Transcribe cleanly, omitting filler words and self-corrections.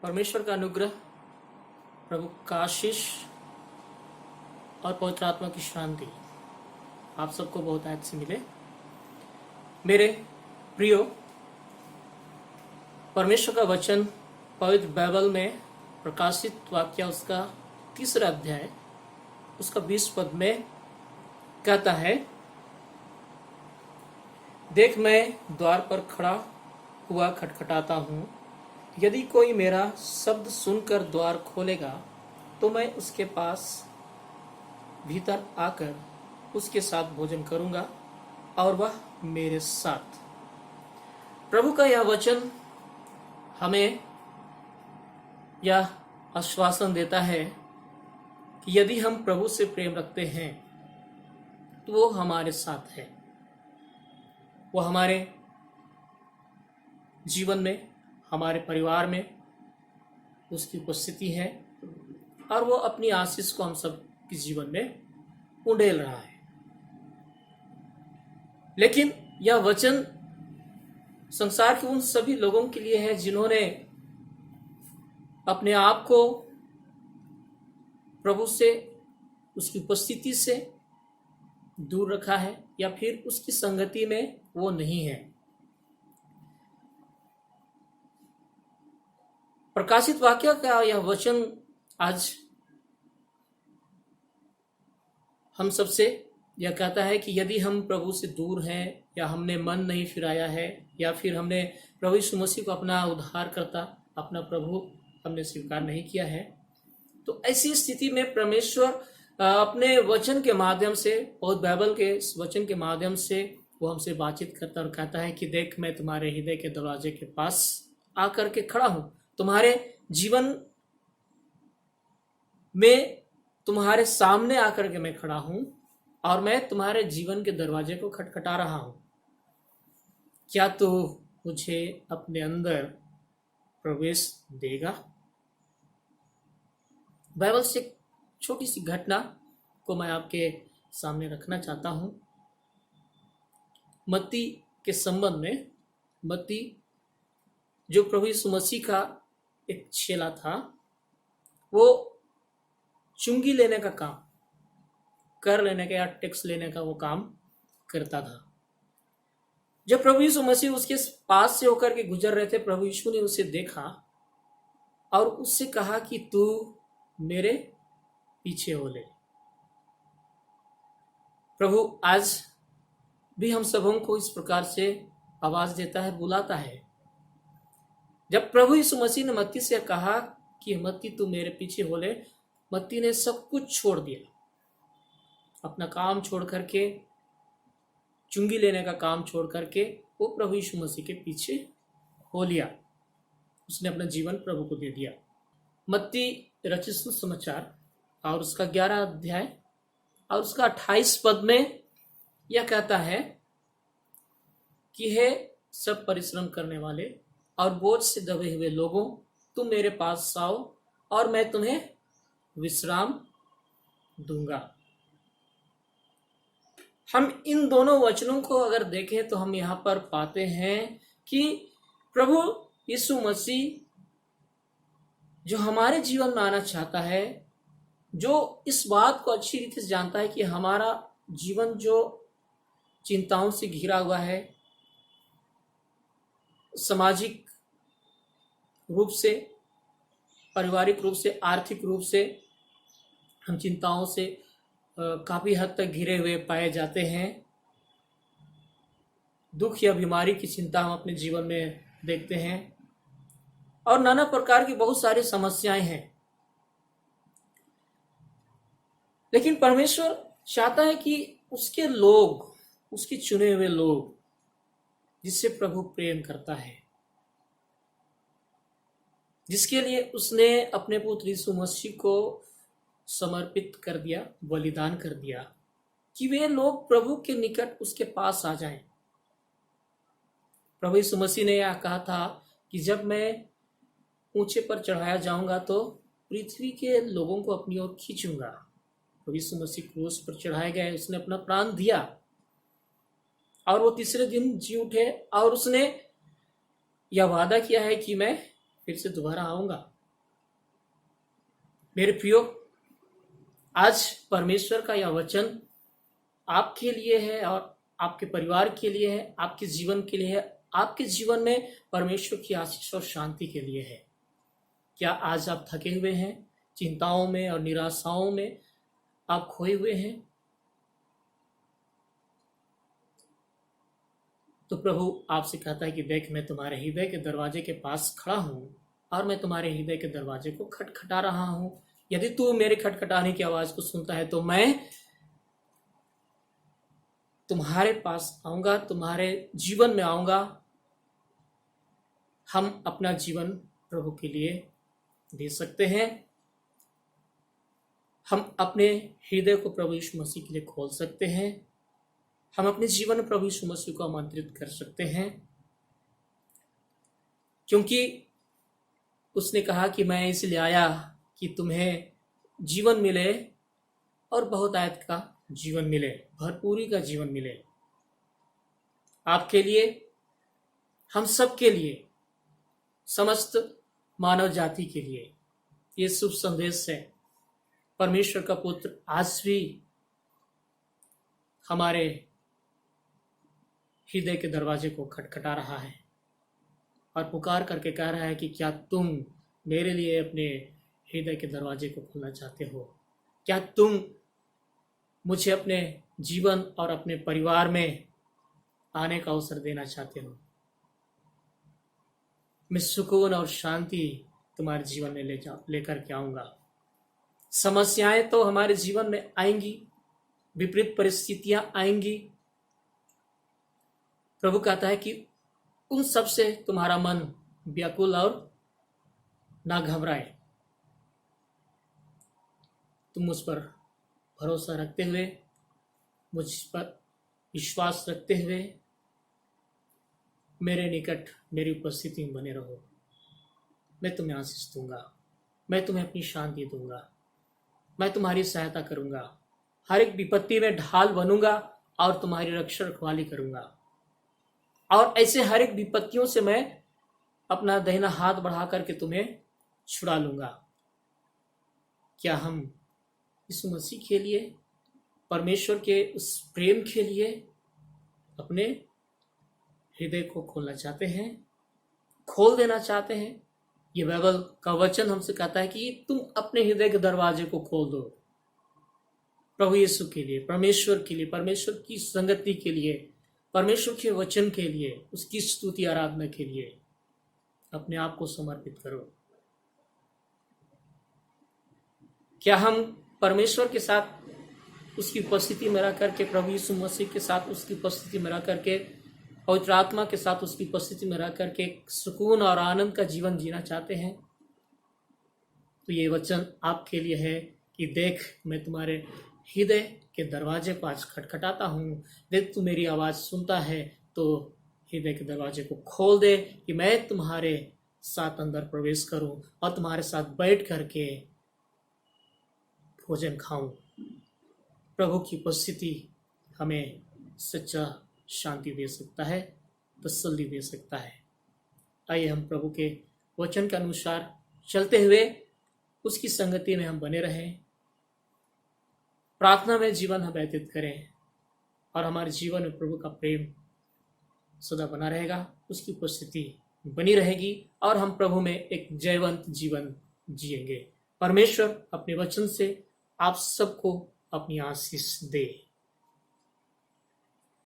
परमेश्वर का अनुग्रह, प्रभु का आशीष और पवित्र आत्मा की शांति आप सबको बहुत आज से मिले। मेरे प्रियो, परमेश्वर का वचन पवित्र बाइबल में प्रकाशित वाक्य उसका 3 अध्याय उसका 20 पद में कहता है, देख मैं द्वार पर खड़ा हुआ खटखटाता हूँ, यदि कोई मेरा शब्द सुनकर द्वार खोलेगा तो मैं उसके पास भीतर आकर उसके साथ भोजन करूंगा और वह मेरे साथ। प्रभु का यह वचन हमें यह आश्वासन देता है कि यदि हम प्रभु से प्रेम रखते हैं तो वो हमारे साथ है। वो हमारे जीवन में, हमारे परिवार में उसकी उपस्थिति है और वो अपनी आशीष को हम सब के जीवन में उंडेल रहा है। लेकिन यह वचन संसार के उन सभी लोगों के लिए है जिन्होंने अपने आप को प्रभु से, उसकी उपस्थिति से दूर रखा है या फिर उसकी संगति में वो नहीं है। प्रकाशित वाक्य का यह वचन आज हम सबसे यह कहता है कि यदि हम प्रभु से दूर हैं या हमने मन नहीं फिराया है या फिर हमने प्रभु यीशु मसीह को अपना उद्धारकर्ता, अपना प्रभु हमने स्वीकार नहीं किया है, तो ऐसी स्थिति में परमेश्वर अपने वचन के माध्यम से, और बाइबल के वचन के माध्यम से वो हमसे बातचीत करता और कहता है कि देख मैं तुम्हारे हृदय के दरवाजे के पास आकर के खड़ा हूं, तुम्हारे जीवन में तुम्हारे सामने आकर के मैं खड़ा हूं और मैं तुम्हारे जीवन के दरवाजे को खटखटा रहा हूं। क्या तू मुझे अपने अंदर प्रवेश देगा? बाइबल से एक छोटी सी घटना को मैं आपके सामने रखना चाहता हूं। मत्ती के संबंध में, मत्ती जो प्रभु यीशु मसीह का एक चेला था, वो चुंगी लेने का काम, कर लेने का या टैक्स लेने का वो काम करता था। जब प्रभु यीशु मसीह उसके पास से होकर के गुजर रहे थे, प्रभु यीशु ने उसे देखा और उससे कहा कि तू मेरे पीछे हो ले। प्रभु आज भी हम सबों को इस प्रकार से आवाज देता है, बुलाता है। जब प्रभु यीशु मसीह ने मत्ती से कहा कि मत्ती तू मेरे पीछे हो ले, मत्ती ने सब कुछ छोड़ दिया, अपना काम छोड़ करके, चुंगी लेने का काम छोड़ करके वो प्रभु यीशु मसीह के पीछे हो लिया। उसने अपना जीवन प्रभु को दे दिया। मत्ती रचित सुसमाचार और उसका 11 अध्याय और उसका 28 पद में यह कहता है कि हे सब परिश्रम करने वाले और बोझ से दबे हुए लोगों, तुम मेरे पास आओ और मैं तुम्हें विश्राम दूंगा। हम इन दोनों वचनों को अगर देखें तो हम यहाँ पर पाते हैं कि प्रभु यीशु मसीह जो हमारे जीवन में आना चाहता है, जो इस बात को अच्छी रीति से जानता है कि हमारा जीवन जो चिंताओं से घिरा हुआ है, सामाजिक रूप से, पारिवारिक रूप से, आर्थिक रूप से हम चिंताओं से काफी हद तक घिरे हुए पाए जाते हैं। दुख या बीमारी की चिंता हम अपने जीवन में देखते हैं और नाना प्रकार की बहुत सारी समस्याएं हैं। लेकिन परमेश्वर चाहता है कि उसके लोग, उसके चुने हुए लोग, जिससे प्रभु प्रेम करता है, जिसके लिए उसने अपने पुत्र यीशु मसीह को समर्पित कर दिया, बलिदान कर दिया, कि वे लोग प्रभु के निकट उसके पास आ जाएं। प्रभु यीशु मसीह ने यह कहा था कि जब मैं ऊंचे पर चढ़ाया जाऊंगा तो पृथ्वी के लोगों को अपनी ओर खींचूंगा। प्रभु यीशु मसीह क्रूस पर चढ़ाए गए, उसने अपना प्राण दिया और वो तीसरे दिन जी उठे और उसने यह वादा किया है कि मैं फिर से दोबारा आऊंगा मेरे प्रियो, आज परमेश्वर का यह वचन आपके लिए है और आपके परिवार के लिए है, आपके जीवन के लिए है, आपके जीवन में परमेश्वर की आशीष और शांति के लिए है। क्या आज आप थके हुए हैं, चिंताओं में और निराशाओं में आप खोए हुए हैं? तो प्रभु आपसे कहता है कि देख, मैं तुम्हारे हृदय के दरवाजे के पास खड़ा हूं और मैं तुम्हारे हृदय के दरवाजे को खटखटा रहा हूं। यदि तू मेरे खटखटाने की आवाज को सुनता है तो मैं तुम्हारे पास आऊंगा, तुम्हारे जीवन में आऊंगा। हम अपना जीवन प्रभु के लिए दे सकते हैं। हम अपने हृदय को प्रभु यीशु मसीह के लिए खोल सकते हैं। हम अपने जीवन में प्रभु यीशु मसीह को आमंत्रित कर सकते हैं, क्योंकि उसने कहा कि मैं इसलिए आया कि तुम्हें जीवन मिले और बहुतायत का जीवन मिले, भरपूरी का जीवन मिले। आपके लिए, हम सब के लिए, समस्त मानव जाति के लिए ये शुभ संदेश है। परमेश्वर का पुत्र आज भी हमारे हृदय के दरवाजे को खटखटा रहा है और पुकार करके कह रहा है कि क्या तुम मेरे लिए अपने हृदय के दरवाजे को खोलना चाहते हो? क्या तुम मुझे अपने जीवन और अपने परिवार में आने का अवसर देना चाहते हो? मैं सुकून और शांति तुम्हारे जीवन में लेकर के आऊंगा। समस्याएं तो हमारे जीवन में आएंगी, विपरीत परिस्थितियां आएंगी। प्रभु कहता है कि उन सब से तुम्हारा मन व्याकुल और ना घबराए। तुम मुझ पर भरोसा रखते हुए, मुझ पर विश्वास रखते हुए मेरे निकट, मेरी उपस्थिति में बने रहो। मैं तुम्हें आशीष दूंगा, मैं तुम्हें अपनी शांति दूंगा, मैं तुम्हारी सहायता करूंगा, हर एक विपत्ति में ढाल बनूंगा और तुम्हारी रक्षा रखवाली करूंगा। और ऐसे हर एक विपत्तियों से मैं अपना दाहिना हाथ बढ़ा करके तुम्हें छुड़ा लूंगा। क्या हम यीशु मसीह के लिए, परमेश्वर के उस प्रेम के लिए अपने हृदय को खोलना चाहते हैं, खोल देना चाहते हैं? ये बाइबल का वचन हमसे कहता है कि तुम अपने हृदय के दरवाजे को खोल दो प्रभु यीशु के लिए, परमेश्वर के लिए, परमेश्वर की संगति के लिए, परमेश्वर के वचन के लिए, उसकी स्तुति आराधना के लिए अपने आप को समर्पित करो। क्या हम परमेश्वर के साथ उसकी उपस्थिति में रह करके, प्रभु यीशु मसीह के साथ उसकी उपस्थिति में रह करके, पवित्र आत्मा के साथ उसकी उपस्थिति में रह करके सुकून और आनंद का जीवन जीना चाहते हैं? तो ये वचन आपके लिए है कि देख, मैं तुम्हारे हृदय के दरवाजे को आज खटखटाता हूँ। देख, तू मेरी आवाज़ सुनता है तो हृदय के दरवाजे को खोल दे कि मैं तुम्हारे साथ अंदर प्रवेश करूं और तुम्हारे साथ बैठ करके भोजन खाऊं। प्रभु की उपस्थिति हमें सच्चा शांति दे सकता है, तसल्ली दे सकता है। आइए हम प्रभु के वचन के अनुसार चलते हुए उसकी संगति में हम बने रहें, प्रार्थना में जीवन हम व्यतीत करें और हमारे जीवन में प्रभु का प्रेम सदा बना रहेगा, उसकी उपस्थिति बनी रहेगी और हम प्रभु में एक जयवंत जीवन जिएंगे। परमेश्वर अपने वचन से आप सबको अपनी आशीष दे।